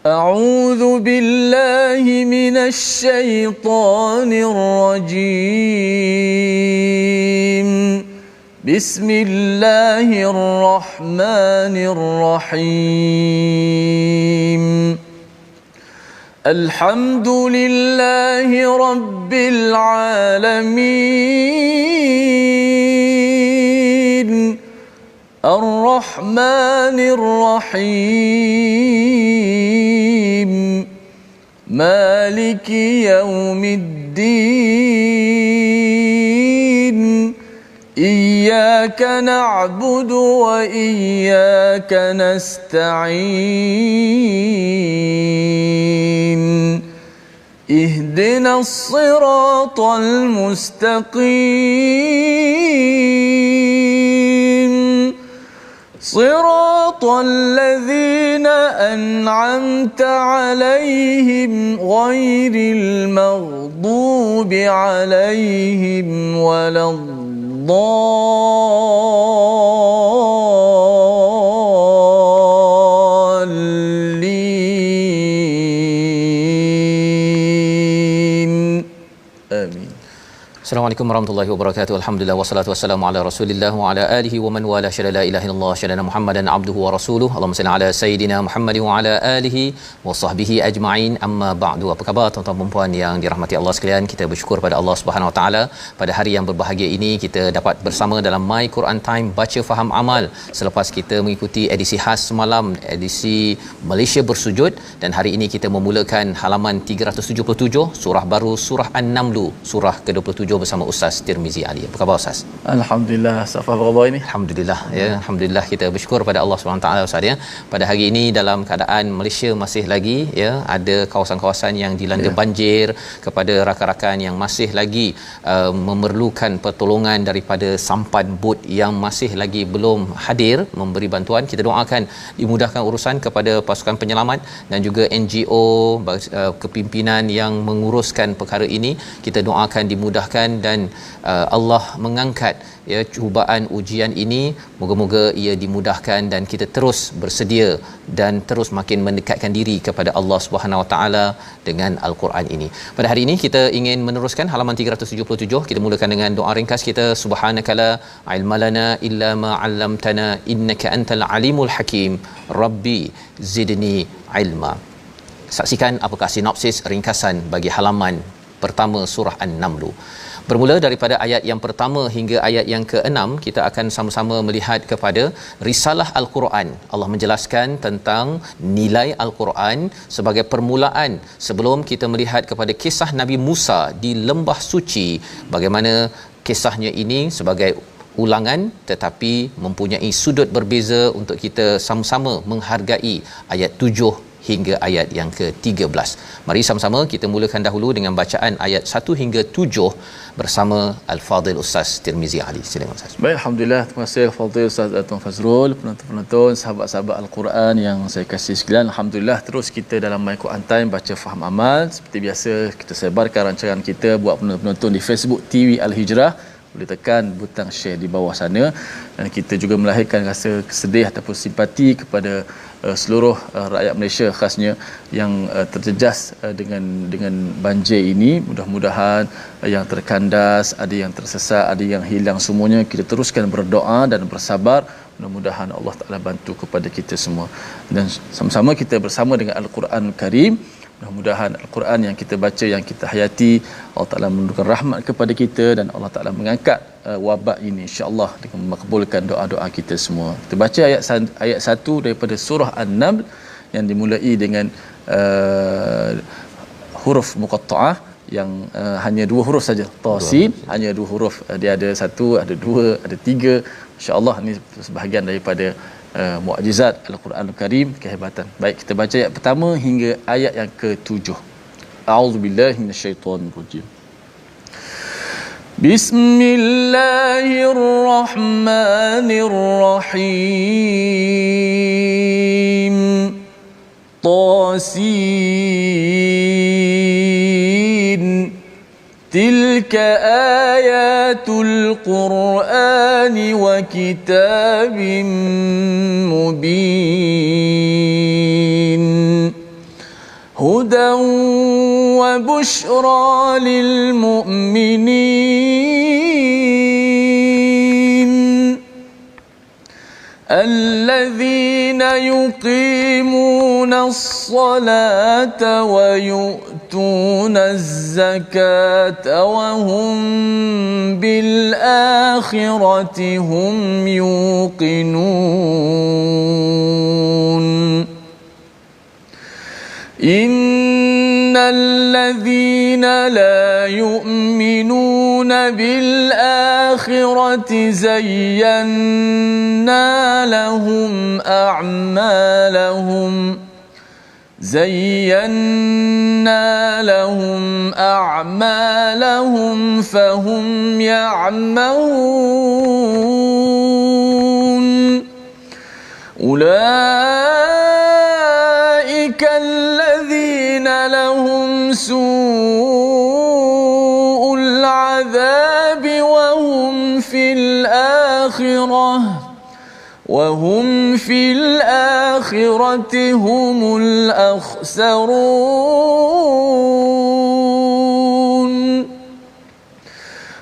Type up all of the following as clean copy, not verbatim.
أعوذ بالله من الشيطان الرجيم. بسم الله الرحمن الرحيم. الحمد لله رب العالمين الرحمن الرحيم مالك يوم الدين إياك نعبد وإياك نستعين اهدنا الصراط المستقيم صراط الذين أنعمت عليهم غير المغضوب عليهم ولا الضالين آمين. Assalamualaikum warahmatullahi wabarakatuh. Alhamdulillah wassalatu wassalamu ala Rasulillah wa ala alihi wa man wala syada la ilaha illallah syada Muhammadan abduhu wa rasuluhu. Allahumma salli ala sayidina Muhammad wa ala alihi wa sahbihi ajma'in. Amma ba'du. Apa khabar tuan-tuan dan puan yang dirahmati Allah sekalian? Kita bersyukur pada Allah Subhanahu wa taala pada hari yang berbahagia ini kita dapat bersama dalam My Quran Time baca faham amal selepas kita mengikuti edisi khas semalam, edisi Malaysia bersujud, dan hari ini kita memulakan halaman 377 surah baru, surah An-Naml, surah ke-27 bersama Ustaz Tirmizi Ali. Apa khabar Ustaz? Alhamdulillah. Safa apa khabar ini? Alhamdulillah ya, alhamdulillah kita bersyukur pada Allah Subhanahu taala Ustaz ya. Pada hari ini dalam keadaan Malaysia masih lagi ya ada kawasan-kawasan yang dilanda banjir, kepada rakan-rakan yang masih lagi memerlukan pertolongan daripada sampan bot yang masih lagi belum hadir memberi bantuan, kita doakan dimudahkan urusan kepada pasukan penyelamat dan juga NGO, kepimpinan yang menguruskan perkara ini. Kita doakan dimudahkan dan Allah mengangkat ya cubaan ujian ini, moga-moga ia dimudahkan dan kita terus bersedia dan terus makin mendekatkan diri kepada Allah Subhanahu Wa Taala dengan Al-Quran ini. Pada hari ini kita ingin meneruskan halaman 377. Kita mulakan dengan doa ringkas kita. Subhanakala ilmalana illa ma 'allamtana innaka antal alimul hakim rabbi zidni ilma. Saksikan apakah sinopsis ringkasan bagi halaman pertama surah An-Naml. Bermula daripada ayat yang pertama hingga ayat yang ke-6, kita akan sama-sama melihat kepada risalah Al-Quran. Allah menjelaskan tentang nilai Al-Quran sebagai permulaan sebelum kita melihat kepada kisah Nabi Musa di lembah suci, bagaimana kisahnya ini sebagai ulangan tetapi mempunyai sudut berbeza untuk kita sama-sama menghargai ayat 7 hingga ayat yang ke-13. Mari sama-sama kita mulakan dahulu dengan bacaan ayat 1 hingga 7 bersama Al-Fadhil Ustaz Tirmizi Ali. Silakan Ustaz. Baik, alhamdulillah. Terima kasih Al-Fadhil Ustaz Tuan Fazrul, penonton-penonton, sahabat-sahabat Al-Quran yang saya kasih sekalian. Alhamdulillah, terus kita dalam My Quran Time baca faham amal. Seperti biasa kita sebarkan rancangan kita buat penonton-penonton di Facebook TV Al-Hijrah. Boleh tekan butang share di bawah sana, dan kita juga melahirkan rasa kesedih ataupun simpati kepada seluruh rakyat Malaysia khasnya yang terjejas dengan banjir ini. Mudah-mudahan yang terkandas, ada yang tersesat, ada yang hilang, semuanya kita teruskan berdoa dan bersabar. Mudah-mudahan Allah Taala bantu kepada kita semua, dan sama-sama kita bersama dengan Al-Quran Karim. Mudah-mudahan Al-Quran yang kita baca, yang kita hayati, Allah Ta'ala menurunkan rahmat kepada kita dan Allah Ta'ala mengangkat wabak ini insya-Allah dengan makbulkan doa-doa kita semua. Kita baca ayat 1 daripada surah An-Naml yang dimulai dengan huruf muqatta'ah yang hanya 2 huruf saja. Ta sin hanya 2 huruf. Dia ada 1, ada 2, ada 3. Insya-Allah ini sebahagian daripada mukjizat Al-Quranul Karim, kehebatan. Baik, kita baca ayat pertama hingga ayat yang ke-7. A'udzubillahi minasyaitonirrajim. Bismillahirrahmanirrahim. Tasin. Tilka ayatul Qur'ani wa kitabim mubin. هدى وبشرى للمؤمنين الذين يقيمون الصلاة ويؤتون الزكاة وهم بالآخرة هم يوقنون إن الذين لا يؤمنون بالآخرة زينا لهم أعمالهم فهم يعمهون أولئك الذين لهم سوء العذاب وهم في الآخرة هم الأخسرون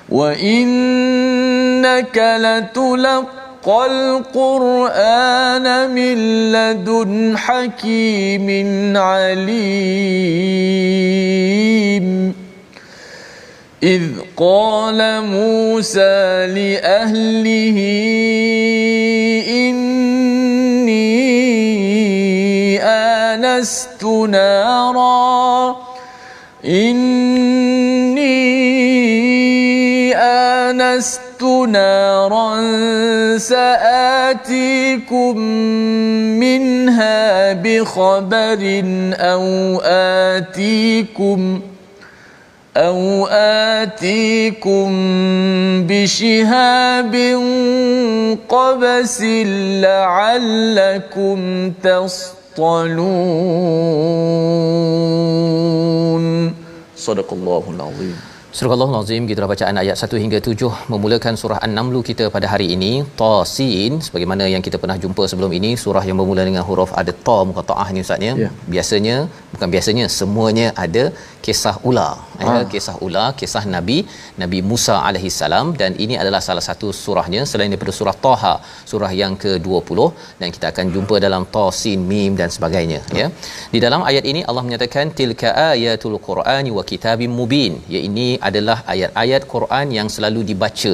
وإنك لتلقى القرآن من لدن حكيم عليم إذ قال موسى لأهله إني آنست نارا سآتيكم منها بخبر أو آتيكم بشهاب قبس لعلكم تصطلون صدق الله العظيم. Surah Al-Azim, kita bacaan ayat 1 hingga 7 memulakan surah An-Naml kita pada hari ini. Tasin, sebagaimana yang kita pernah jumpa sebelum ini, surah yang bermula dengan huruf ada ta muqattaah ni ustaznya. Biasanya, bukan biasanya, semuanya ada kisah ular. Kisah ular, kisah Nabi Musa alaihi salam, dan ini adalah salah satu surahnya selain daripada surah Taha, surah yang ke-20, dan kita akan jumpa dalam Ta Sin Mim dan sebagainya ya. Di dalam ayat ini Allah menyatakan tilka ayatul Qur'ani wa kitabim mubin. Ya, ini adalah ayat-ayat Quran yang selalu dibaca.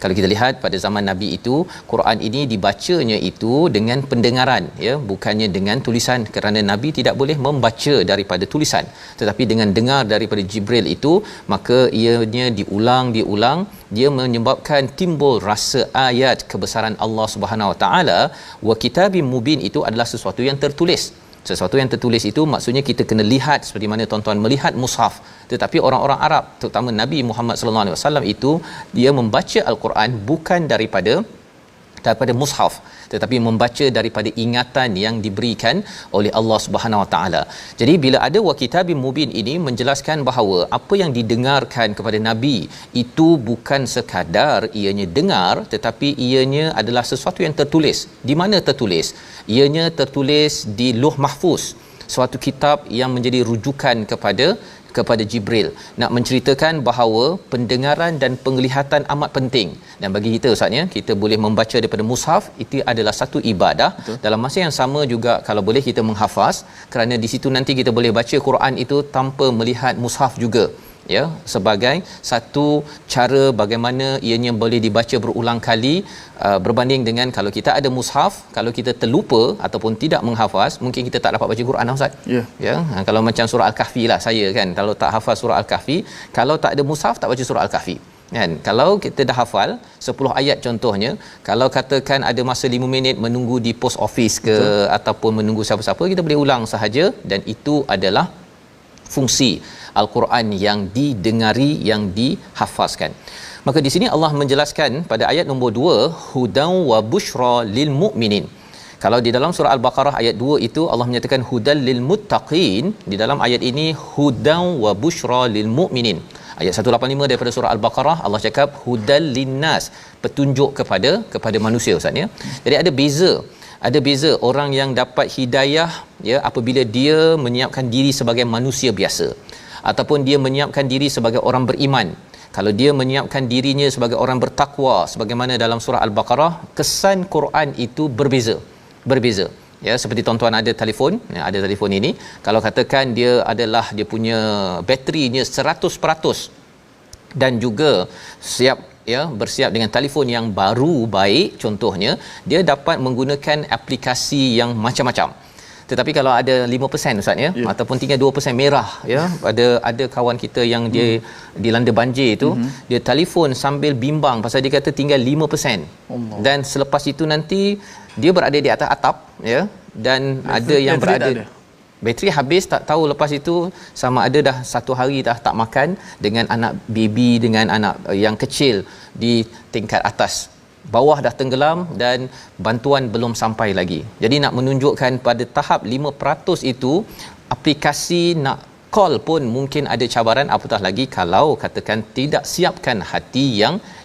Kalau kita lihat pada zaman Nabi itu, Quran ini dibacanya itu dengan pendengaran ya, bukannya dengan tulisan, kerana Nabi tidak boleh membaca daripada tulisan, tetapi dengan dengar daripada Jibril itu, maka ianya diulang, dia menyebabkan timbul rasa ayat kebesaran Allah Subhanahu Wa Taala. Wa kitabim mubin itu adalah sesuatu yang tertulis. Sesuatu yang tertulis itu maksudnya kita kena lihat seperti mana tuan-tuan melihat mushaf. Tetapi orang-orang Arab, terutama Nabi Muhammad sallallahu alaihi wasallam itu, dia membaca al-Quran bukan daripada mushaf, tetapi membaca daripada ingatan yang diberikan oleh Allah Subhanahu Wa Taala. Jadi bila ada wa kitabim mubin ini menjelaskan bahawa apa yang didengarkan kepada Nabi itu bukan sekadar ianya dengar, tetapi ianya adalah sesuatu yang tertulis. Di mana tertulis? Ianya tertulis di Lauh Mahfuz, suatu kitab yang menjadi rujukan kepada Jibril, nak menceritakan bahawa pendengaran dan penglihatan amat penting. Dan bagi kita ustaznya, kita boleh membaca daripada mushaf, itu adalah satu ibadah. Betul. Dalam masa yang sama juga kalau boleh kita menghafaz, kerana di situ nanti kita boleh baca Quran itu tanpa melihat mushaf juga ya, sebagai satu cara bagaimana ianya boleh dibaca berulang kali, berbanding dengan kalau kita ada mushaf, kalau kita terlupa ataupun tidak menghafaz, mungkin kita tak dapat baca Quran ustaz. Ya, kalau macam surah Al-Kahfi lah saya kan, kalau tak hafaz surah Al-Kahfi, kalau tak ada mushaf tak baca surah Al-Kahfi kan. Kalau kita dah hafal 10 ayat contohnya, kalau katakan ada masa 5 minit menunggu di post office ke, betul, ataupun menunggu siapa-siapa, kita boleh ulang sahaja, dan itu adalah fungsi Al-Quran yang didengari, yang dihafazkan. Maka di sini Allah menjelaskan pada ayat nombor 2, hudan wa bushra lil mu'minin. Kalau di dalam surah Al-Baqarah ayat 2 itu Allah menyatakan hudal lil muttaqin, di dalam ayat ini hudan wa bushra lil mu'minin. Ayat 185 daripada surah Al-Baqarah Allah cakap hudal linnas, petunjuk kepada manusia ustaz ya. Jadi ada beza Ada beza orang yang dapat hidayah ya apabila dia menyiapkan diri sebagai manusia biasa ataupun dia menyiapkan diri sebagai orang beriman. Kalau dia menyiapkan dirinya sebagai orang bertakwa sebagaimana dalam surah Al-Baqarah, kesan Quran itu berbeza. Ya, seperti tuan-tuan ada telefon, ya, ada telefon ini, kalau katakan dia adalah dia punya baterinya 100% dan juga siap ya bersiap dengan telefon yang baru baik, contohnya dia dapat menggunakan aplikasi yang macam-macam. Tetapi kalau ada 5% ustaz ya, ataupun tinggal 2% merah ya, ada kawan kita yang dia dilanda banjir itu, dia telefon sambil bimbang pasal dia kata tinggal 5%. Allah. Dan selepas itu nanti dia berada di atas atap ya, dan ada yang berada bateri habis, tak tahu lepas itu sama ada dah satu hari dah tak makan, dengan anak baby, dengan anak yang kecil di tingkat atas, bawah dah tenggelam dan bantuan belum sampai lagi. Jadi nak menunjukkan pada tahap 5% itu aplikasi nak call pun mungkin ada cabaran, apatah lagi kalau katakan tidak siapkan hati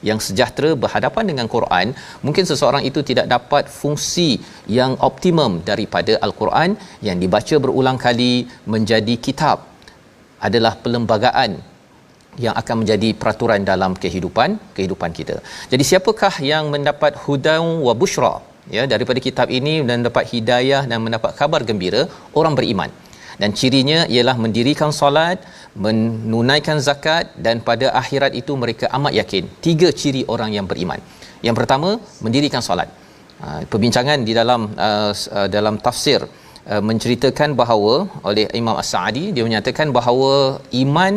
yang sejahtera berhadapan dengan Quran. Mungkin seseorang itu tidak dapat fungsi yang optimum daripada Al-Quran yang dibaca berulang kali menjadi kitab, adalah perlembagaan yang akan menjadi peraturan dalam kehidupan kita. Jadi siapakah yang mendapat hudan wa busyra ya daripada kitab ini dan mendapat hidayah dan mendapat kabar gembira? Orang beriman. Dan cirinya ialah mendirikan solat, menunaikan zakat, dan pada akhirat itu mereka amat yakin. 3 ciri orang yang beriman. Yang pertama, mendirikan solat. Perbincangan di dalam tafsir menceritakan bahawa oleh Imam As-Sa'di, dia menyatakan bahawa iman,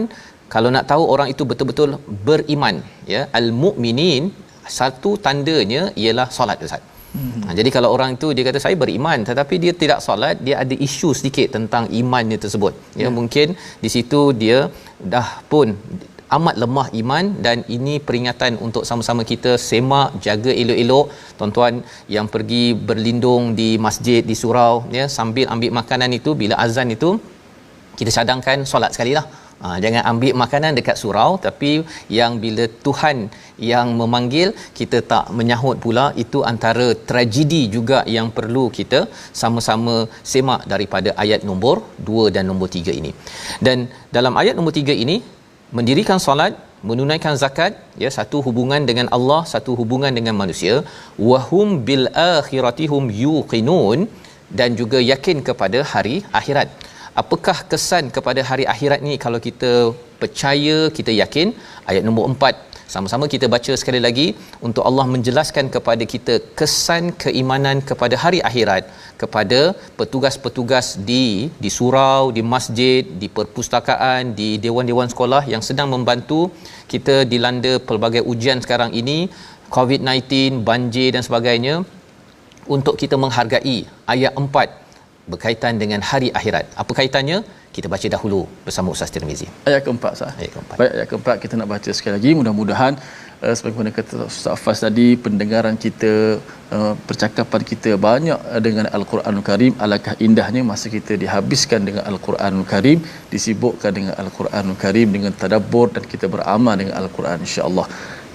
kalau nak tahu orang itu betul-betul beriman ya, al-mu'minin, satu tandanya ialah solat ustaz. Jadi kalau orang itu dia kata saya beriman tetapi dia tidak solat, dia ada isu sedikit tentang imannya tersebut ya. Mungkin di situ dia dah pun amat lemah iman, dan ini peringatan untuk sama-sama kita semak, jaga elok-elok. Tuan-tuan yang pergi berlindung di masjid, di surau ya, sambil ambil makanan itu, bila azan itu kita cadangkan solat sekalilah. Jangan ambil makanan dekat surau, tapi yang bila Tuhan yang memanggil kita tak menyahut pula, itu antara tragedi juga yang perlu kita sama-sama semak daripada ayat nombor 2 dan nombor 3 ini. Dan dalam ayat nombor 3 ini, mendirikan solat, menunaikan zakat ya, satu hubungan dengan Allah, satu hubungan dengan manusia. Wahum bil akhiratihum yuqinun, dan juga yakin kepada hari akhirat. Apakah kesan kepada hari akhirat ni kalau kita percaya, kita yakin? Ayat nombor 4, sama-sama kita baca sekali lagi untuk Allah menjelaskan kepada kita kesan keimanan kepada hari akhirat kepada petugas-petugas di surau, di masjid, di perpustakaan, di dewan-dewan sekolah yang sedang membantu kita dilanda pelbagai ujian sekarang ini, COVID-19, banjir dan sebagainya, untuk kita menghargai ayat 4 berkaitan dengan hari akhirat. Apa kaitannya? Kita baca dahulu bersama Ustaz Tirmizi. Ayat keempat sah. Baik, ayat keempat kita nak baca sekali lagi. Mudah-mudahan sebagaimana kata Ustaz Hafaz tadi, pendengaran kita, percakapan kita banyak dengan Al-Quranul Karim. Alangkah indahnya masa kita dihabiskan dengan Al-Quranul Karim, disibukkan dengan Al-Quranul Karim, dengan tadabbur, dan kita beramal dengan Al-Quran, insya-Allah.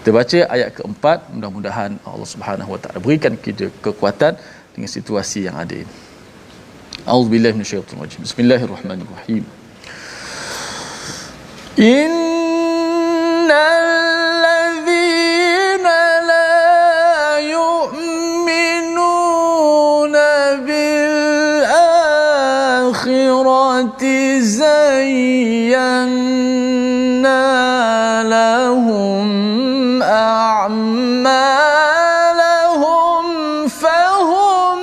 Kita baca ayat keempat. Mudah-mudahan Allah Subhanahu Wa Taala berikan kita kekuatan dengan situasi yang ada ini. A'udzubillahi minasyaitonir rajim. Bismillahirrahmanirrahim. Innal ladzina la yu'minuna bil akhirati zayyanna lahum a'malahum fahum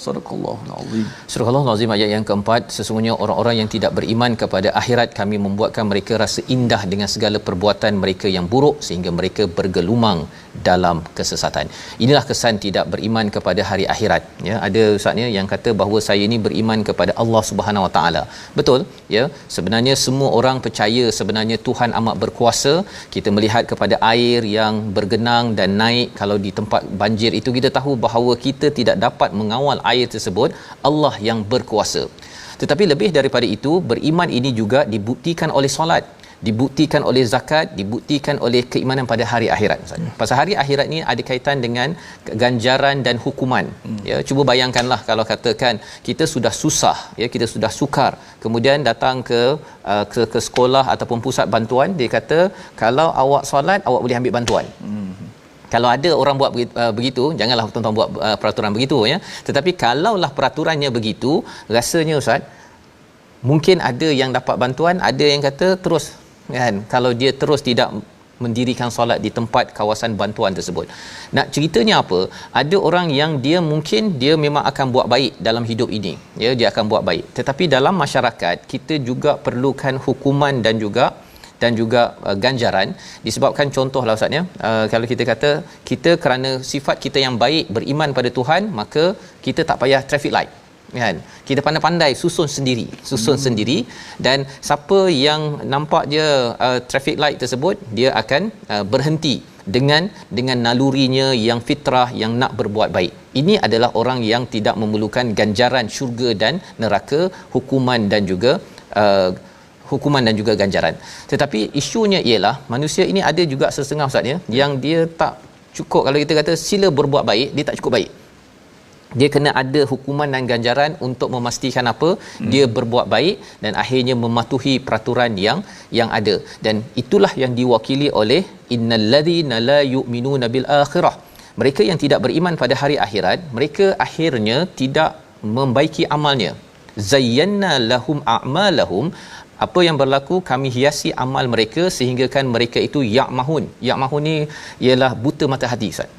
Sadaqallahul Azim. Surah Al-Azim ayat yang keempat, sesungguhnya orang-orang yang tidak beriman kepada akhirat kami membuatkan mereka rasa indah dengan segala perbuatan mereka yang buruk sehingga mereka bergelumang dalam kesesatan. Inilah kesan tidak beriman kepada hari akhirat ya. Ada ustaznya yang kata bahawa saya ini beriman kepada Allah Subhanahu Wa Taala. Betul ya, sebenarnya semua orang percaya sebenarnya Tuhan amat berkuasa. Kita melihat kepada air yang bergenang dan naik, kalau di tempat banjir itu kita tahu bahawa kita tidak dapat mengawal air tersebut, Allah yang berkuasa. Tetapi lebih daripada itu, beriman ini juga dibuktikan oleh solat, dibuktikan oleh zakat, dibuktikan oleh keimanan pada hari akhirat. Pasal hari akhirat ni ada kaitan dengan ganjaran dan hukuman. Ya, cuba bayangkanlah kalau katakan kita sudah susah, ya, kita sudah sukar, kemudian datang ke sekolah ataupun pusat bantuan, dia kata kalau awak solat awak boleh ambil bantuan. Kalau ada orang buat begitu, janganlah tuan-tuan buat peraturan begitu, ya. Tetapi kalaulah peraturannya begitu, rasanya ustaz, mungkin ada yang dapat bantuan, ada yang kata terus, kan, kalau dia terus tidak mendirikan solat di tempat kawasan bantuan tersebut. Nak ceritanya apa? Ada orang yang dia mungkin dia memang akan buat baik dalam hidup ini, ya, dia akan buat baik. Tetapi dalam masyarakat kita juga perlukan hukuman dan juga ganjaran, disebabkan contohlah ustaz, ya, kalau kita kata kita kerana sifat kita yang baik, beriman pada Tuhan, maka kita tak payah traffic light, kan, kita pandai-pandai susun sendiri, dan siapa yang nampak dia traffic light tersebut, dia akan berhenti dengan nalurinya yang fitrah, yang nak berbuat baik. Ini adalah orang yang tidak memerlukan ganjaran syurga dan neraka, hukuman dan juga ganjaran. Tetapi isunya ialah manusia ini ada juga setengah ustaz, ya, yang dia tak cukup, kalau kita kata sila berbuat baik, dia tak cukup baik. Dia kena ada hukuman dan ganjaran untuk memastikan apa? Dia berbuat baik dan akhirnya mematuhi peraturan yang ada. Dan itulah yang diwakili oleh innal ladzina la yu'minuna bil akhirah. Mereka yang tidak beriman pada hari akhirat, mereka akhirnya tidak membaiki amalnya. Zayyana lahum a'malahum, apa yang berlaku, kami hiasi amal mereka sehinggakan mereka itu ya'mahun ni ialah buta mata hati, Ustaz.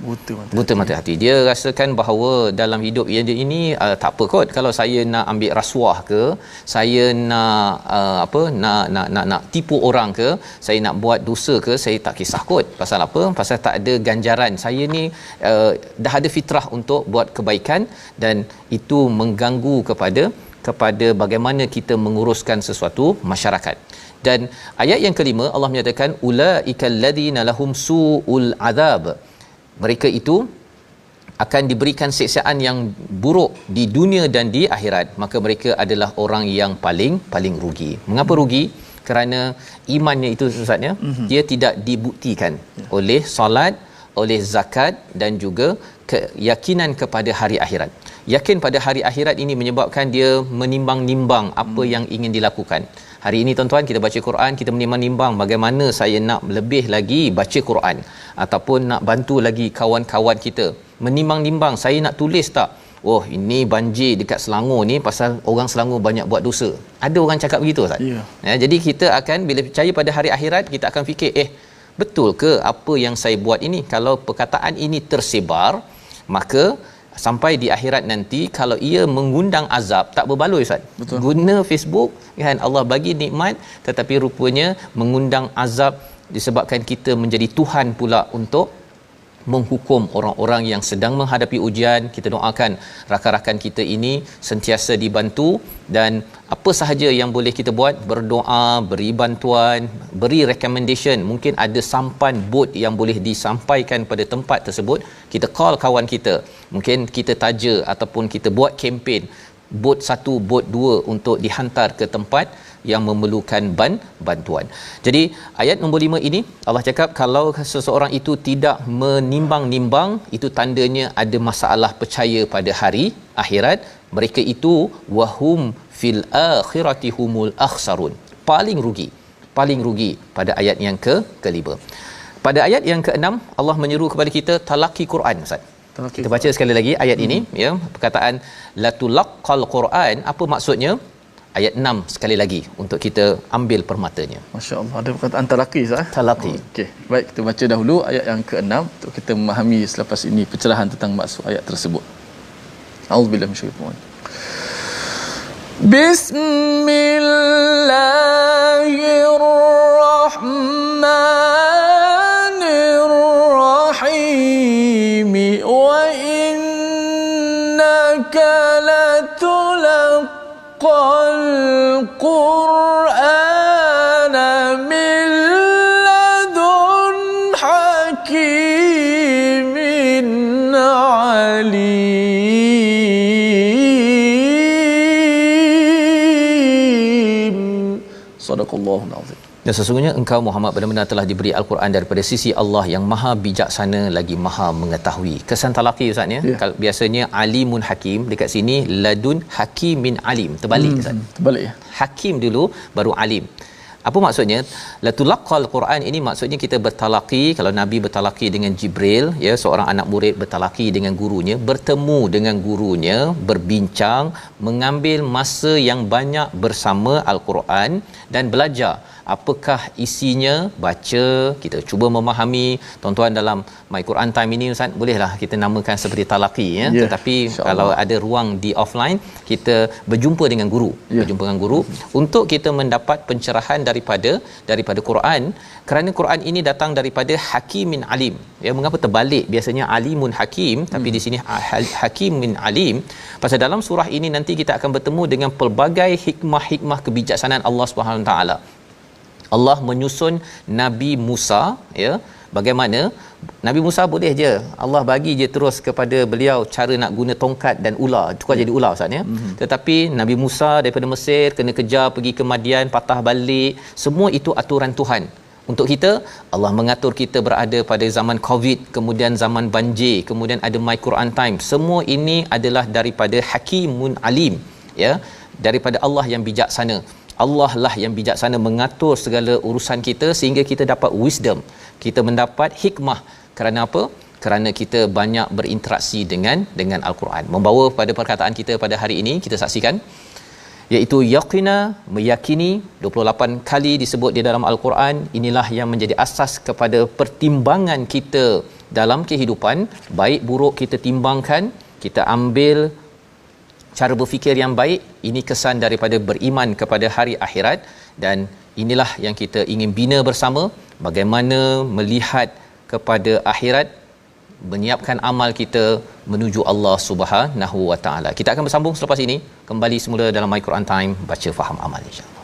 Buta mata hati. Dia rasakan bahawa dalam hidup dia ini tak apa kot kalau saya nak ambil rasuah ke, saya nak tipu orang ke, saya nak buat dosa ke, saya tak kisah kot. Pasal apa? Pasal tak ada ganjaran. Saya ni dah ada fitrah untuk buat kebaikan, dan itu mengganggu kepada bagaimana kita menguruskan sesuatu masyarakat. Dan ayat yang kelima Allah menyatakan ulaikal ladzina lahum suul azab. Mereka itu akan diberikan siksaan yang buruk di dunia dan di akhirat, maka mereka adalah orang yang paling rugi. Mengapa rugi? Kerana imannya itu Ustaz, ya, dia tidak dibuktikan oleh solat, oleh zakat dan juga keyakinan kepada hari akhirat. Yakin pada hari akhirat ini menyebabkan dia menimbang-nimbang apa yang ingin dilakukan. Hari ini tuan-tuan, kita baca Quran, kita menimbang-nimbang bagaimana saya nak lebih lagi baca Quran ataupun nak bantu lagi kawan-kawan kita. Menimbang-nimbang, saya nak tulis tak? Oh, ini banjir dekat Selangor ni pasal orang Selangor banyak buat dosa. Ada orang cakap begitu, Ustaz? Ya. Jadi kita akan, bila percaya pada hari akhirat, kita akan fikir, betul ke apa yang saya buat ini? Kalau perkataan ini tersebar, maka sampai di akhirat nanti kalau ia mengundang azab, tak berbaloi, Ustaz. Betul. Guna Facebook, kan, Allah bagi nikmat, tetapi rupanya mengundang azab disebabkan kita menjadi Tuhan pula untuk menghukum orang-orang yang sedang menghadapi ujian. Kita doakan rakan-rakan kita ini sentiasa dibantu, dan apa sahaja yang boleh kita buat, berdoa, beri bantuan, beri recommendation. Mungkin ada sampan bot yang boleh disampaikan pada tempat tersebut, kita call kawan kita, mungkin kita taja ataupun kita buat kempen bot 1, bot 2 untuk dihantar ke tempat yang memerlukan bantuan. Jadi ayat nombor 5 ini Allah cakap kalau seseorang itu tidak menimbang-nimbang, itu tandanya ada masalah percaya pada hari akhirat. Mereka itu wahum fil akhirati humul akhsarun, paling rugi pada ayat yang kelima. Pada ayat yang ke-6 Allah menyeru kepada kita talaqi Quran, Ustaz. Kita baca sekali lagi ayat ini, ya, perkataan latulaqqal Quran, apa maksudnya? Ayat 6 sekali lagi untuk kita ambil permatanya. Masya-Allah, ada perkataan talaqi, Ustaz. Talaqi. Okey, baik, kita baca dahulu ayat yang ke-6 untuk kita memahami selepas ini pencerahan tentang maksud ayat tersebut. A'udzubillahi minasyaitanir Bismillahirrahmanirrahim. Wa innaka latulaqal Qur'ana min ladun hakimin alim. Sadaqallahul azim. Dan sesungguhnya engkau Muhammad benar-benar telah diberi Al-Quran daripada sisi Allah yang maha bijaksana lagi maha mengetahui. Kesan talaqi Ustaz ya. Yeah. Biasanya alimun hakim, dekat sini ladun hakimin alim. Terbalik Ustaz. Terbalik ya. Hakim dulu baru alim. Apa maksudnya? Latulaqal Quran ini maksudnya kita bertalaqi. Kalau Nabi bertalaqi dengan Jibril, ya, seorang anak murid bertalaqi dengan gurunya, bertemu dengan gurunya, berbincang, mengambil masa yang banyak bersama Al-Quran dan belajar apakah isinya, baca, kita cuba memahami. Tuan-tuan dalam My Quran Time ini Ustaz, bolehlah kita namakan seperti talaqi ya. Yeah, tetapi kalau ada ruang di offline, kita berjumpa dengan guru, berjumpa dengan guru untuk kita mendapat pencerahan daripada Quran, kerana Quran ini datang daripada hakimin alim. Ya, mengapa terbalik? Biasanya alimun hakim, tapi di sini hakimin alim. Pasal dalam surah ini nanti kita akan bertemu dengan pelbagai hikmah-hikmah kebijaksanaan Allah Subhanahu Wa Taala. Allah menyusun Nabi Musa, ya, bagaimana Nabi Musa boleh je Allah bagi je terus kepada beliau cara nak guna tongkat dan ular, tukar jadi ular Ustaz ya. Tetapi Nabi Musa daripada Mesir kena kejar pergi ke Madian, patah balik, semua itu aturan Tuhan. Untuk kita, Allah mengatur kita berada pada zaman Covid, kemudian zaman banjir, kemudian ada My Quran Time. Semua ini adalah daripada Hakimun Alim, ya, daripada Allah yang bijaksana. Allah lah yang bijaksana mengatur segala urusan kita sehingga kita dapat wisdom, kita mendapat hikmah. Kerana apa? Kerana kita banyak berinteraksi dengan Al-Quran. Membawa pada perkataan kita pada hari ini, kita saksikan, iaitu yaqina, meyakini, 28 kali disebut di dalam Al-Quran. Inilah yang menjadi asas kepada pertimbangan kita dalam kehidupan. Baik buruk kita timbangkan, kita ambil cara berfikir yang baik. Ini kesan daripada beriman kepada hari akhirat, dan inilah yang kita ingin bina bersama, bagaimana melihat kepada akhirat, menyiapkan amal kita menuju Allah Subhanahu Wa Taala. Kita akan bersambung selepas ini, kembali semula dalam My Quran Time, baca faham amal insya-Allah.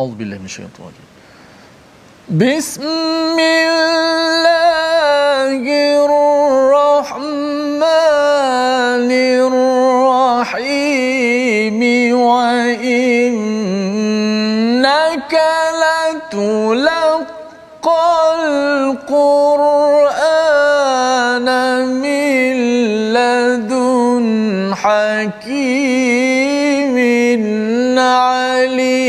A'udzubillahi minasyaitonir rajim. Bismillahirrahmanirrahim. Wa innaka latulaqqal Qur'ana min ladun hakimin alim.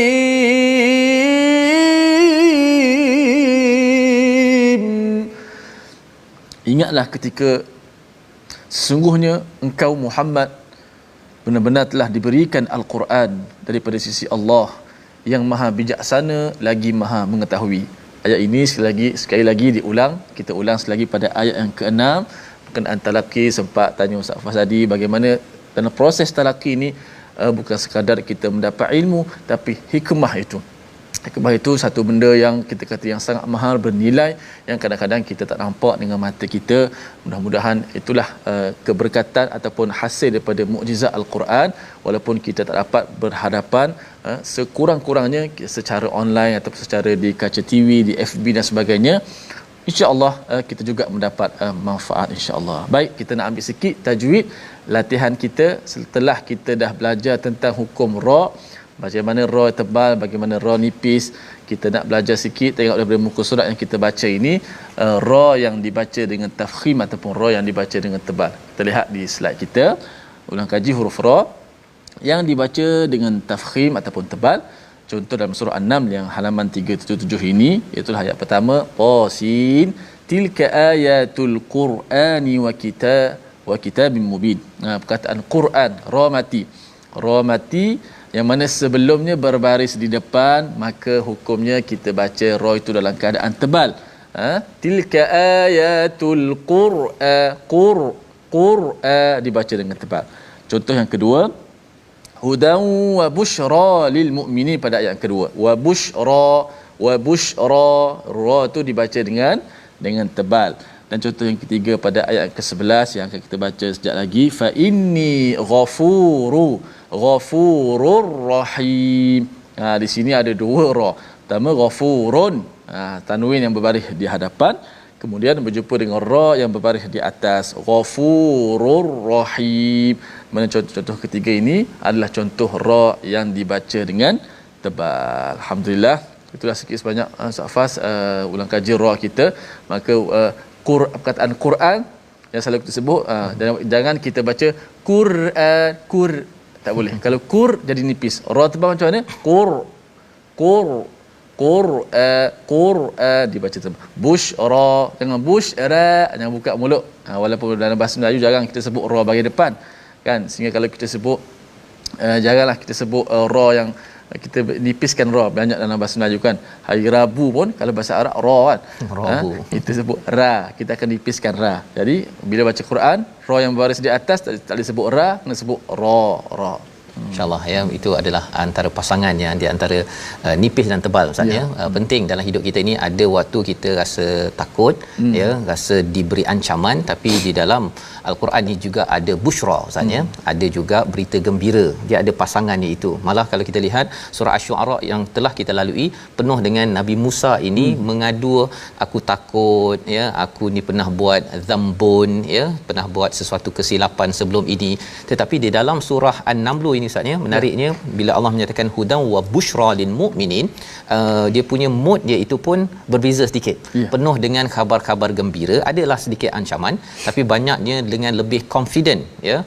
Ingatlah ketika sesungguhnya engkau Muhammad benar-benar telah diberikan Al-Quran daripada sisi Allah yang maha bijaksana lagi maha mengetahui. Ayat ini sekali lagi diulang, kita ulang selagi pada ayat yang ke-6 berkenaan talaqi. Sempat tanya Ustaz Fas tadi bagaimana dalam proses talaqi ini bukan sekadar kita mendapat ilmu, tapi hikmah itu. Hikmah itu satu benda yang kita kata yang sangat mahal, bernilai, yang kadang-kadang kita tak nampak dengan mata kita. Mudah-mudahan itulah keberkatan ataupun hasil daripada mukjizat Al-Quran. Walaupun kita tak dapat berhadapan, sekurang-kurangnya secara online ataupun secara di kaca TV, di FB dan sebagainya, insya-Allah kita juga mendapat manfaat insya-Allah. Baik, kita nak ambil sikit tajwid latihan kita setelah kita dah belajar tentang hukum ra, bagaimana ra tebal, bagaimana ra nipis. Kita nak belajar sikit, tengok daripada muka surat yang kita baca ini, ra yang dibaca dengan tafkhim ataupun ra yang dibaca dengan tebal. Kita lihat di slide kita, ulang kaji huruf ra yang dibaca dengan tafkhim ataupun tebal. Contoh dalam surah An-Naml yang halaman 377 ini, iaitu ayat pertama, pa sin tilka ayatul qur'ani wa kitabim mubin. Perkataan Quran, ra mati yang mana sebelumnya berbaris di depan, maka hukumnya kita baca ra itu dalam keadaan tebal. Tilka ayatul qur'an dibaca dengan tebal. Contoh yang kedua, hudan wa busyra lil mu'minin pada ayat yang kedua. Wa busyra ra tu dibaca dengan tebal. Dan contoh yang ketiga pada ayat ke-11 yang akan kita baca sekejap lagi, fa inni ghafurur rahim. Di sini ada dua ra. Pertama ghafurun, tanwin yang berbaris di hadapan, kemudian berjumpa dengan ra yang berbaris di atas, ghafurur rahim. Mana contoh ketiga ini adalah contoh ra yang dibaca dengan tebal. Alhamdulillah, itulah sikit sebanyak Safas ulang kaji ra kita. Maka perkataan Quran yang selalu kita sebut, jangan kita baca Quran, tak boleh. Kalau kur jadi nipis. Ra tebal macam mana? Qur'an dibaca tebal. Busyra, jangan busyra, jangan buka mulut. Walaupun dalam bahasa Melayu jarang kita sebut ra bagi depan, kan? Sehingga kalau kita sebut janganlah kita sebut ra yang kita nipiskan ra banyak dalam bahasa Melayu, kan? Hari Rabu pun kalau bahasa Arab ra, kan? Kita sebut ra, kita akan nipiskan ra. Jadi bila baca Quran, ra yang berbaris di atas tak disebut ra, kena sebut ra. InsyaAllah ya, itu adalah antara pasangan yang di antara nipis dan tebal, Ustaz ya. Penting dalam hidup kita ini, ada waktu kita rasa takut, ya, rasa diberi ancaman, tapi di dalam Al-Quran ni juga ada busyra, Ustaz ya. Ada juga berita gembira, dia ada pasangannya itu. Malah kalau kita lihat surah Asy-Syu'ara yang telah kita lalui, penuh dengan Nabi Musa ini mengadu, aku takut, ya, aku ni pernah buat zambun, ya, pernah buat sesuatu kesilapan sebelum ini. Tetapi di dalam surah An-Naml ini, Ustaz ya, menariknya bila Allah menyatakan hudan wa busyra lil mu'minin, dia punya mood dia itu pun berbeza sedikit. Penuh dengan khabar-khabar gembira, adalah sedikit ancaman, tapi banyaknya dengan lebih confident, ya,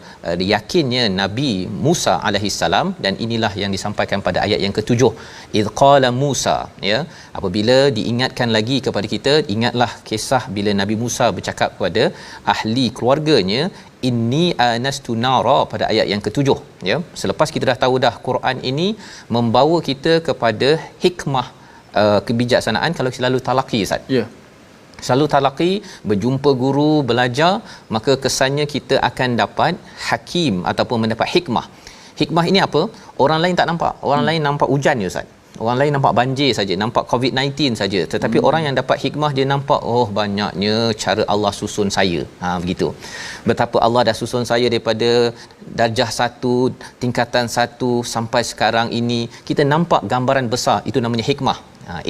yakinnya Nabi Musa alaihi salam. Dan inilah yang disampaikan pada ayat yang ke-7, id qala Musa, ya, apabila diingatkan lagi kepada kita, ingatlah kisah bila Nabi Musa bercakap kepada ahli keluarganya, inni anastu nara, pada ayat yang ke-7, ya. Selepas kita dah tahu dah Quran ini membawa kita kepada hikmah, kebijaksanaan. Kalau selalu talaqi, Ustaz, selalu talaqi, berjumpa guru, belajar, maka kesannya kita akan dapat hakim ataupun mendapat hikmah. Hikmah ini apa? Orang lain tak nampak. Orang lain nampak hujan, ya Ustaz. Orang lain nampak banjir saja, nampak COVID-19 saja, tetapi orang yang dapat hikmah, dia nampak, oh, banyaknya cara Allah susun saya. Begitu. Betapa Allah dah susun saya daripada darjah 1, tingkatan 1 sampai sekarang ini. Kita nampak gambaran besar, itu namanya hikmah.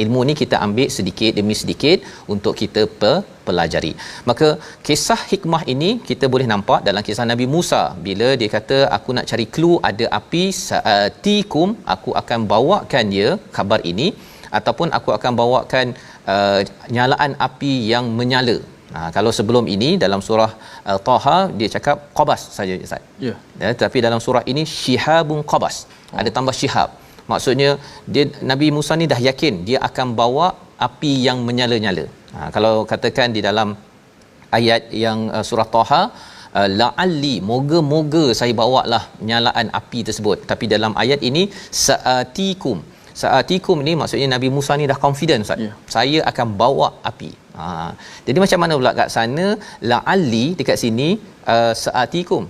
Ilmu ni kita ambil sedikit demi sedikit untuk kita pelajari. Maka kisah hikmah ini kita boleh nampak dalam kisah Nabi Musa, bila dia kata, aku nak cari clue, ada api, saatikum, aku akan bawakan dia khabar ini, ataupun aku akan bawakan nyalaan api yang menyala. Kalau sebelum ini dalam surah Taha dia cakap qabas saja, Ustaz. Tapi dalam surah ini syihabun qabas, ada tambah syihab. Maksudnya dia, Nabi Musa ni dah yakin dia akan bawa api yang menyala-nyala. Kalau katakan di dalam ayat yang surah Taha, la'alli, moga-moga saya bawalah nyalaan api tersebut. Tapi dalam ayat ini saatikum ni maksudnya Nabi Musa ni dah confident, Ustaz. Saya akan bawa api. Jadi macam mana pula kat sana la'alli, dekat sini saatikum.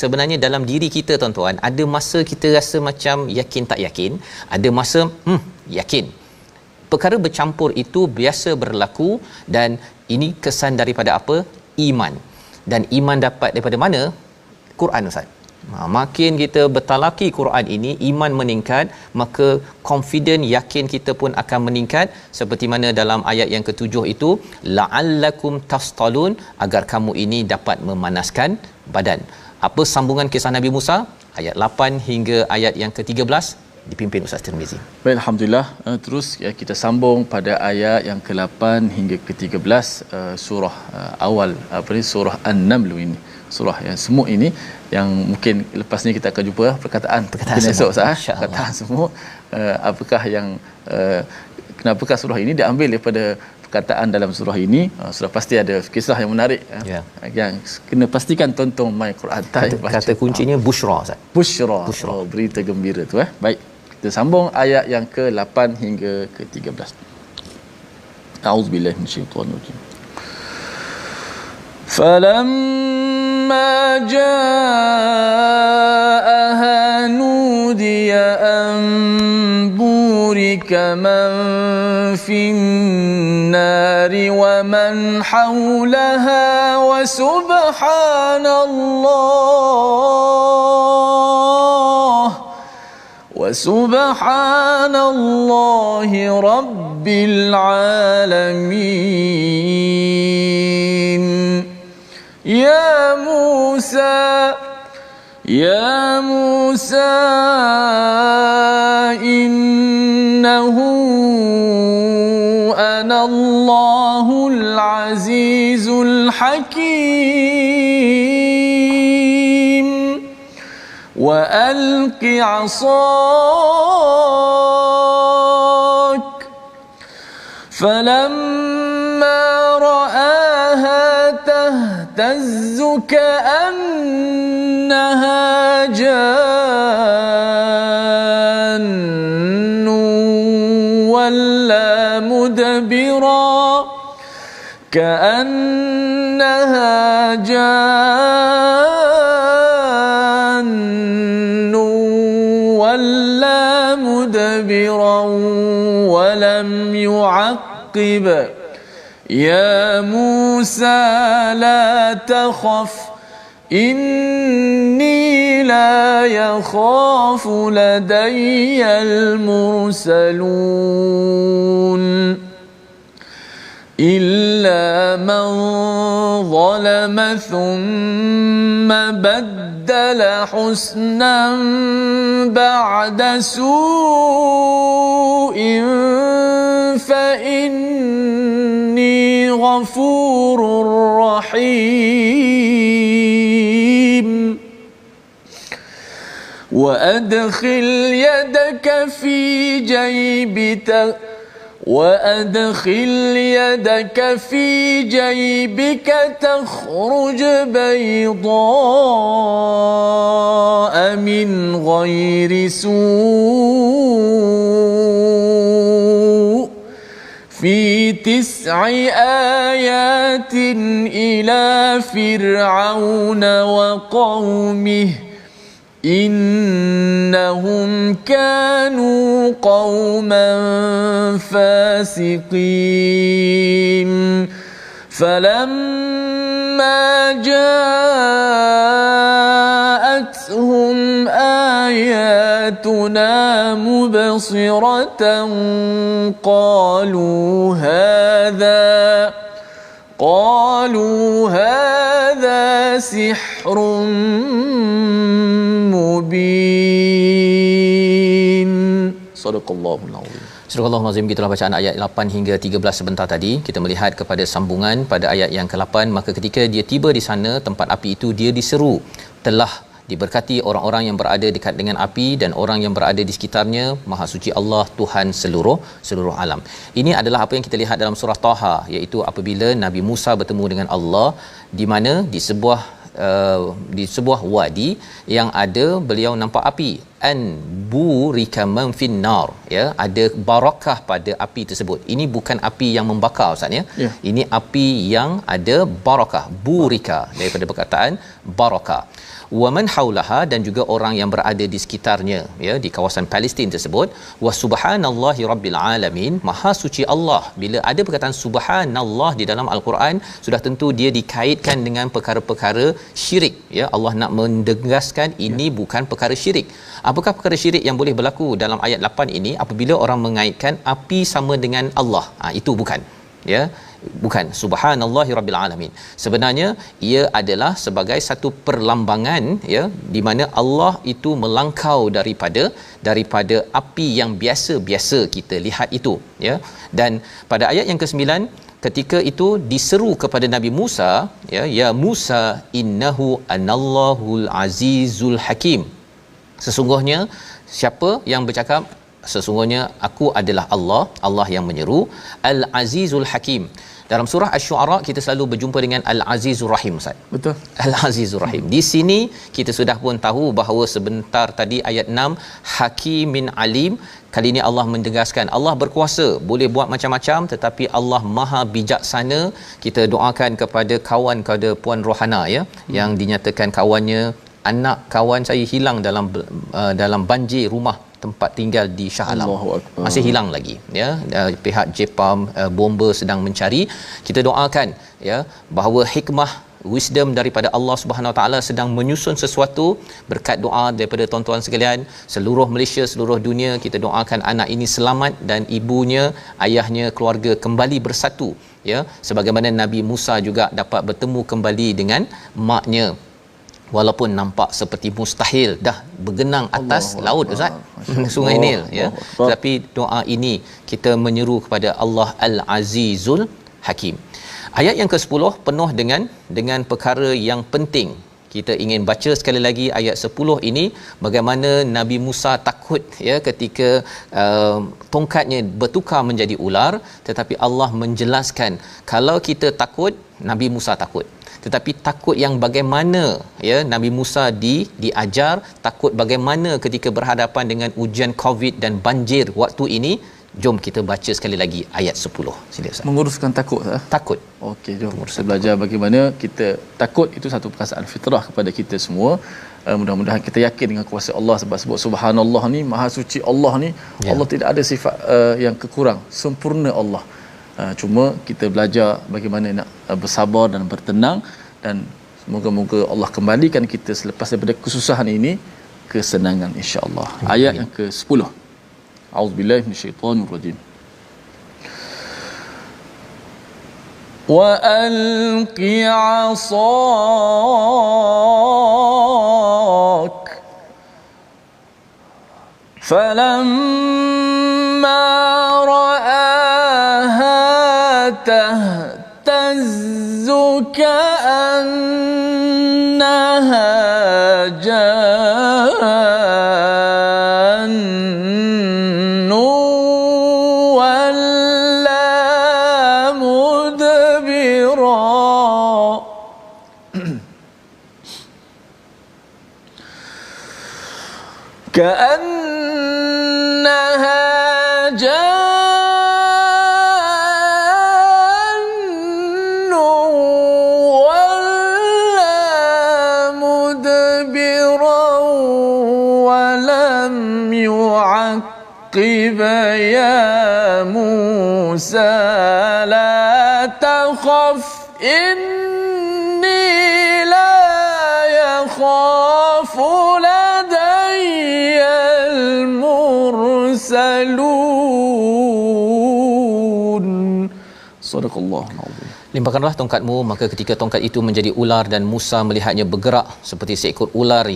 Sebenarnya dalam diri kita, tuan-tuan, ada masa kita rasa macam yakin tak yakin, ada masa yakin. Perkara bercampur itu biasa berlaku, dan ini kesan daripada apa? Iman. Dan iman dapat daripada mana? Quran, Ustaz. Makin kita bertalaki Quran ini, iman meningkat, maka confident, yakin kita pun akan meningkat. Seperti mana dalam ayat yang ke-7 itu, la'allakum tastalun, agar kamu ini dapat memanaskan badan. Apa sambungan kisah Nabi Musa? Ayat 8 hingga ayat yang ke-13 dipimpin Ustaz Tirmizi. Baik, alhamdulillah. Terus kita sambung pada ayat yang ke-8 hingga ke-13 surah awal surah An-Naml ini. Surah yang semut ini, yang mungkin lepas ni kita akan jumpa perkataan esok, perkataan semut. Apakah yang kenapakah surah ini diambil daripada perkataan dalam surah ini, sudah pasti ada kisah yang menarik yang kena pastikan tonton My Quran Time. Kata kuncinya busyra, Ustaz. Busyra. Berita gembira tu Baik, kita sambung ayat yang ke-8 hingga ke-13. A'udzubillahi minasyaitonir rajim. Falamma ja'aha nudiya an burika man fin nari wa man hawlaha wa subhanallahi rabbil alamin. Ya Musa innahu ana Allahul azizul hakim wa alqi 'asak falamma ra'aha تهتز كأنها جان ولا مدبرا ولم يعقب يا موسى لا تخف إني لا يخاف لدي المرسلون إلا من ظلم ثم بدل حسنا بعد سوء فإني غفور رحيم وأدخل يدك في جيبك تخرج بيضاء من غير سوء في 9 آيات إلى فرعون وقومه إنهم كانوا قوما فاسقين فلما جاءتهم آياتنا مبصرة قالوا هذا سحر مبين. Sadaqallahul azim. Surah Al-Azim, gitulah bacaan ayat 8 hingga 13 sebentar tadi. Kita melihat kepada sambungan pada ayat yang ke-8. Maka ketika dia tiba di sana tempat api itu, dia diseru, telah diberkati orang-orang yang berada dekat dengan api dan orang yang berada di sekitarnya. Maha suci Allah, Tuhan seluruh alam. Ini adalah apa yang kita lihat dalam surah Taha, iaitu apabila Nabi Musa bertemu dengan Allah di mana di sebuah wadi yang ada beliau nampak api, an burika man finnar, ya, ada barakah pada api tersebut. Ini bukan api yang membakar, Ustaz, ya. Ini api yang ada barakah, burika, daripada perkataan barakah. Wa man haulaha, dan juga orang yang berada di sekitarnya, ya, di kawasan Palestin tersebut. Wa subhanallahi rabbil alamin, maha suci Allah. Bila ada perkataan subhanallah di dalam al-Quran, sudah tentu dia dikaitkan dengan perkara-perkara syirik, ya. Allah nak mendegaskan ini bukan perkara syirik. Apakah perkara syirik yang boleh berlaku dalam ayat 8 ini? Apabila orang mengaitkan api sama dengan Allah, itu bukan, ya, bukan. Subhanallahi rabbil alamin, sebenarnya ia adalah sebagai satu perlambangan, ya, di mana Allah itu melangkau daripada api yang biasa-biasa kita lihat itu, ya. Dan pada ayat yang ke-9, ketika itu diseru kepada Nabi Musa, ya Musa innahu anallahul azizul hakim. Sesungguhnya siapa yang bercakap? sesungguhnya aku adalah Allah, Allah yang menyeru. Al-Azizul Hakim. Dalam surah Asy-Syu'ara kita selalu berjumpa dengan Al-Azizur Rahim, Ustaz. Betul. Al-Azizur Rahim. Di sini kita sudah pun tahu bahawa sebentar tadi ayat 6 Hakimin Alim. Kali ini Allah mendegaskan Allah berkuasa, boleh buat macam-macam, tetapi Allah Maha bijaksana. Kita doakan kepada kawan, kepada Puan Rohana ya, yang dinyatakan kawannya, anak kawan saya hilang dalam banjir rumah tempat tinggal di Shah Alam. Masih hilang lagi ya. Pihak Jepam bomba sedang mencari. Kita doakan ya bahawa hikmah, wisdom daripada Allah Subhanahu Wa Taala sedang menyusun sesuatu berkat doa daripada tuan-tuan sekalian seluruh Malaysia, seluruh dunia. Kita doakan anak ini selamat dan ibunya, ayahnya, keluarga kembali bersatu ya, sebagaimana Nabi Musa juga dapat bertemu kembali dengan maknya, walaupun nampak seperti mustahil dah bergenang atas laut Ustaz, Sungai Nil ya, tapi doa ini kita menyeru kepada Allah Al-Azizul Hakim. Ayat yang ke-10 penuh dengan perkara yang penting. Kita ingin baca sekali lagi ayat 10 ini, bagaimana Nabi Musa takut ya ketika tongkatnya bertukar menjadi ular, tetapi Allah menjelaskan kalau kita takut, Nabi Musa takut. Tetapi takut yang bagaimana ya, Nabi Musa diajar takut bagaimana ketika berhadapan dengan ujian Covid dan banjir waktu ini. Jom kita baca sekali lagi ayat 10. Sila Ustaz. Menguruskan takut. Takut. Okey, jom kita belajar bagaimana kita takut. Itu satu perasaan fitrah kepada kita semua. Mudah-mudahan kita yakin dengan kuasa Allah, sebab subhanallah ni, maha suci Allah ni ya. Allah tidak ada sifat yang kekurang, sempurna Allah. Cuma kita belajar bagaimana nak bersabar dan bertenang, dan semoga-moga Allah kembalikan kita selepas daripada kesusahan ini kesenangan insya-Allah. Ayat yang ke-10. A'udzubillahi minasyaitonir rajim. Wa alqi 'asak falamma ra'aha tahtazzu ka'annaha كأنها جان ولا مدبرا ولم يعقب يا موسى لا تخف إني لا يخاف المرسلون. صدق الله العظيم. Limpahkanlah tongkatmu, maka ketika tongkat itu menjadi ular dan Musa melihatnya bergerak seperti seekor ular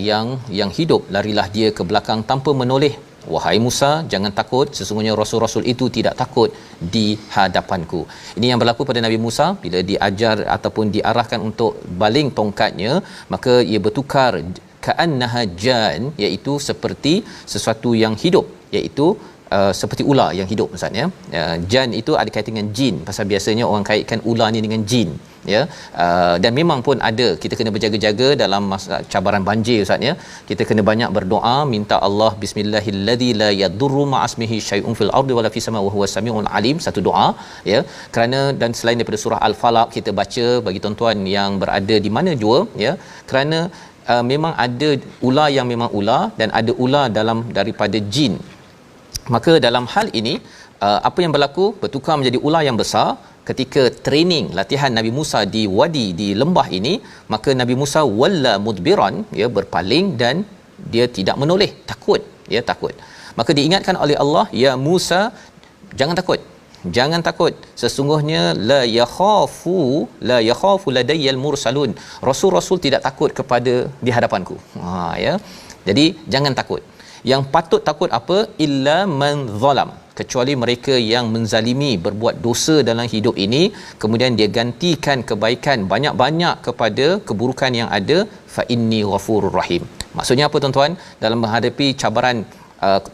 yang hidup, larilah dia ke belakang tanpa menoleh. Wahai Musa, jangan takut, sesungguhnya rasul-rasul itu tidak takut di hadapanku. Ini yang berlaku pada Nabi Musa bila diajar ataupun diarahkan untuk baling tongkatnya, maka ia bertukar ka'annaha jan, iaitu seperti sesuatu yang hidup, iaitu seperti ular yang hidup Ustaz ya. Jan itu ada kaitan dengan jin, pasal biasanya orang kaitkan ular ni dengan jin ya. Dan memang pun ada, kita kena berjaga-jaga dalam masa cabaran banjir Ustaz ya. Kita kena banyak berdoa, minta Allah bismillahilladzi la yadurru ma'asmihi syai'un fil ardi wala fis sama wa huwas samiul alim, satu doa ya. Kerana dan selain daripada surah Al-Falaq kita baca bagi tuan-tuan yang berada di mana jua ya, kerana memang ada ular yang memang ular dan ada ular dalam daripada jin. Maka dalam hal ini apa yang berlaku, bertukar menjadi ular yang besar ketika training latihan Nabi Musa di wadi, di lembah ini. Maka Nabi Musa walla mudbiran, ya, berpaling dan dia tidak menoleh, takut, ya, takut. Maka diingatkan oleh Allah, ya Musa, jangan takut, jangan takut, sesungguhnya la yakhafu ladayyal mursalun, rasul-rasul tidak takut kepada di hadapanku. Ya, jadi jangan takut. Yang patut takut apa? Illa man zalam, kecuali mereka yang menzalimi, berbuat dosa dalam hidup ini, kemudian dia gantikan kebaikan banyak-banyak kepada keburukan yang ada, fa inni ghafurur rahim. Maksudnya apa tuan-tuan? Dalam menghadapi cabaran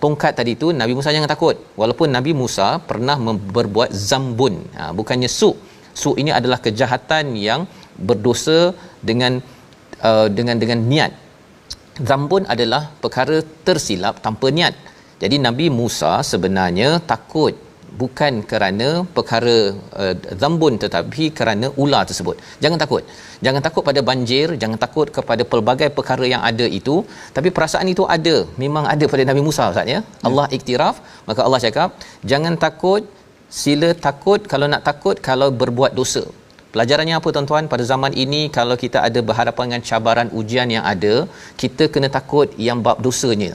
tongkat tadi tu, Nabi Musa jangan takut. Walaupun Nabi Musa pernah berbuat zambun, bukannya su ini adalah kejahatan yang berdosa dengan dengan niat. Zambun adalah perkara tersilap tanpa niat. Jadi Nabi Musa sebenarnya takut bukan kerana perkara zambun, tetapi kerana ular tersebut. Jangan takut pada banjir, jangan takut kepada pelbagai perkara yang ada itu, tapi perasaan itu ada, memang ada pada Nabi Musa, Ustaz ya. Allah iktiraf, maka Allah cakap jangan takut, sila takut kalau nak takut kalau berbuat dosa. Pelajarannya apa tuan-tuan? Pada zaman ini kalau kita ada berhadapan dengan cabaran ujian yang ada, kita kena takut yang bab dosanya.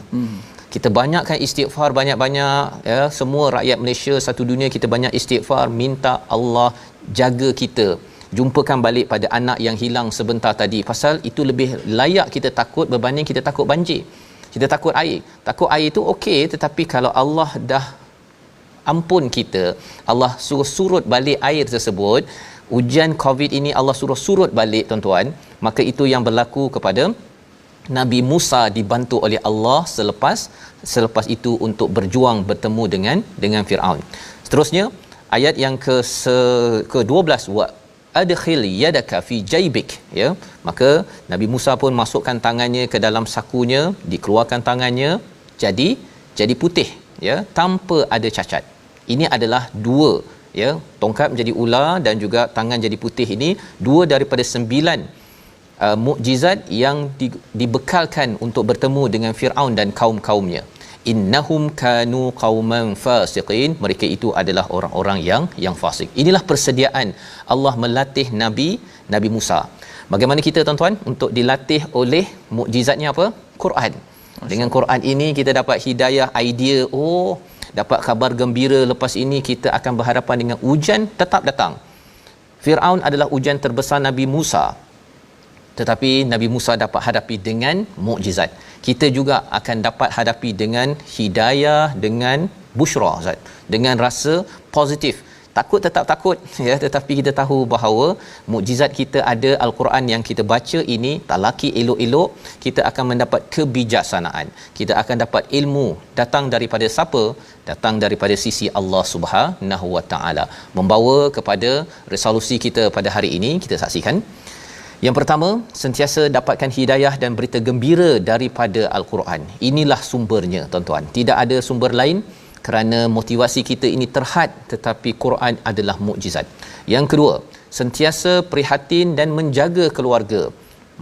Kita banyakkan istighfar banyak-banyak ya, semua rakyat Malaysia satu dunia kita banyak istighfar, minta Allah jaga kita. Jumpakan balik pada anak yang hilang sebentar tadi, pasal itu lebih layak kita takut berbanding kita takut banjir. Kita takut air. Takut air itu okey, tetapi kalau Allah dah ampun kita, Allah suruh surut balik air tersebut, ujian COVID ini Allah suruh surut balik tuan-tuan, maka itu yang berlaku kepada Nabi Musa dibantu oleh Allah selepas itu untuk berjuang bertemu dengan Firaun. Seterusnya ayat yang ke-12, wa adkhil yadaka fi jaybik, ya. Maka Nabi Musa pun masukkan tangannya ke dalam sakunya, dikeluarkan tangannya, jadi putih ya, tanpa ada cacat. Ini adalah dua ya, tongkat menjadi ular dan juga tangan jadi putih, ini dua daripada 9 mukjizat yang dibekalkan untuk bertemu dengan Firaun dan kaum-kaumnya. Innahum kanu qauman fasiqin, mereka itu adalah orang-orang yang fasik. Inilah persediaan Allah melatih Nabi Musa. Bagaimana kita tuan-tuan untuk dilatih oleh mukjizatnya apa? Quran. Dengan Quran ini kita dapat hidayah, idea, dapat khabar gembira, lepas ini kita akan berhadapan dengan ujian tetap datang. Firaun adalah ujian terbesar Nabi Musa, tetapi Nabi Musa dapat hadapi dengan mukjizat. Kita juga akan dapat hadapi dengan hidayah, dengan busyra, Ustaz, dengan rasa positif. Takut tetap takut ya, tetapi kita tahu bahawa mukjizat kita ada, Al-Quran yang kita baca ini, talaki elok-elok, kita akan mendapat kebijaksanaan. Kita akan dapat ilmu, datang daripada siapa? Datang daripada sisi Allah Subhanahu Wa Taala. Membawa kepada resolusi kita pada hari ini, kita saksikan. Yang pertama, sentiasa dapatkan hidayah dan berita gembira daripada Al-Quran. Inilah sumbernya tuan-tuan. Tidak ada sumber lain, kerana motivasi kita ini terhad, tetapi Quran adalah mukjizat. Yang kedua, sentiasa prihatin dan menjaga keluarga.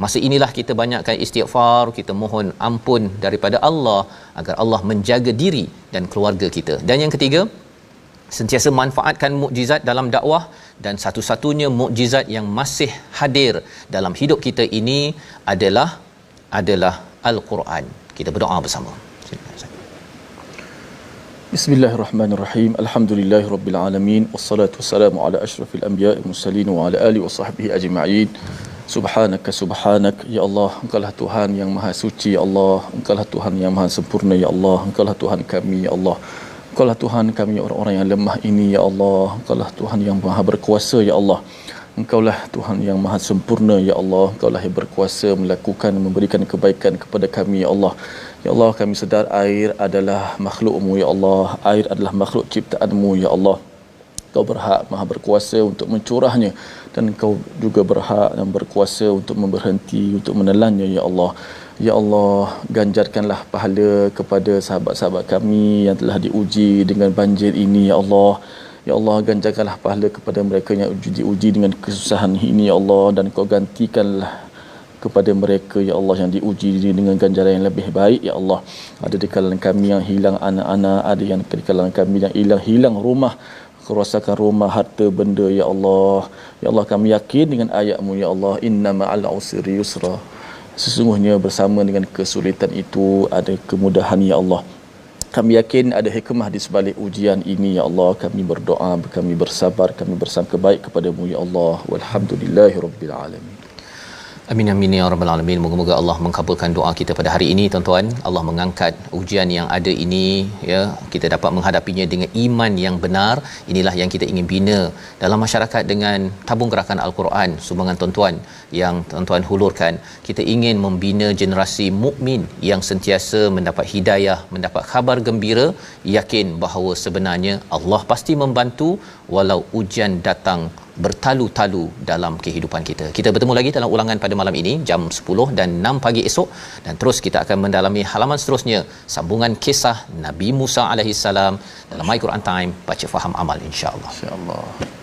Masa inilah kita banyakkan istighfar, kita mohon ampun daripada Allah agar Allah menjaga diri dan keluarga kita. Dan yang ketiga, sentiasa manfaatkan mukjizat dalam dakwah, dan satu-satunya mukjizat yang masih hadir dalam hidup kita ini adalah Al-Quran. Kita berdoa bersama. Bismillahirrahmanirrahim. Alhamdulillahirabbil alamin, wassalatu wassalamu ala asyrafil anbiya'i wal mursalin wa ala alihi wa sahbihi ajma'in. Subhanak ya Allah, Engkaulah Tuhan yang maha suci ya Allah, Engkaulah Tuhan yang maha sempurna ya Allah, Engkaulah Tuhan kami ya Allah. Engkaulah Tuhan kami orang-orang yang lemah ini ya Allah, Engkaulah Tuhan yang maha berkuasa ya Allah, Engkaulah Tuhan yang maha sempurna ya Allah, Engkaulah yang berkuasa melakukan, memberikan kebaikan kepada kami ya Allah. Ya Allah, kami sedar air adalah makhluk-Mu ya Allah, air adalah makhluk ciptaan-Mu ya Allah. Engkau berhak maha berkuasa untuk mencurahnya, dan Engkau juga berhak dan berkuasa untuk memberhenti, untuk menelannya ya Allah. Ya Allah, ganjarkanlah pahala kepada sahabat-sahabat kami yang telah diuji dengan banjir ini ya Allah. Ya Allah, ganjarkanlah pahala kepada mereka yang diuji dengan kesusahan ini ya Allah, dan Kau gantikanlah kepada mereka ya Allah yang diuji dengan ganjaran yang lebih baik ya Allah. Ada di kalangan kami yang hilang anak-anak, ada yang di kalangan kami yang hilang rumah, kerosakan rumah, harta benda ya Allah. Ya Allah, kami yakin dengan ayat-Mu ya Allah, inna ma'al usri yusra, sesungguhnya bersama dengan kesulitan itu ada kemudahan ya Allah. Kami yakin ada hikmah di sebalik ujian ini ya Allah. Kami berdoa, kami bersabar, kami bersangka baik kepada-Mu ya Allah. Walhamdulillahirabbil alamin. Amin amin ya rabbal alamin. Moga-moga Allah mengabulkan doa kita pada hari ini tuan-tuan. Allah mengangkat ujian yang ada ini, ya, kita dapat menghadapinya dengan iman yang benar. Inilah yang kita ingin bina dalam masyarakat dengan tabung gerakan Al-Quran, sumbangan tuan-tuan yang tuan-tuan hulurkan. Kita ingin membina generasi mukmin yang sentiasa mendapat hidayah, mendapat khabar gembira, yakin bahawa sebenarnya Allah pasti membantu walau ujian datang bertalu-talu dalam kehidupan kita. Kita bertemu lagi dalam ulangan pada malam ini jam 10 dan 6 pagi esok, dan terus kita akan mendalami halaman seterusnya, sambungan kisah Nabi Musa alaihissalam dalam My Quran Time, baca faham amal, insya-Allah. Insya-Allah.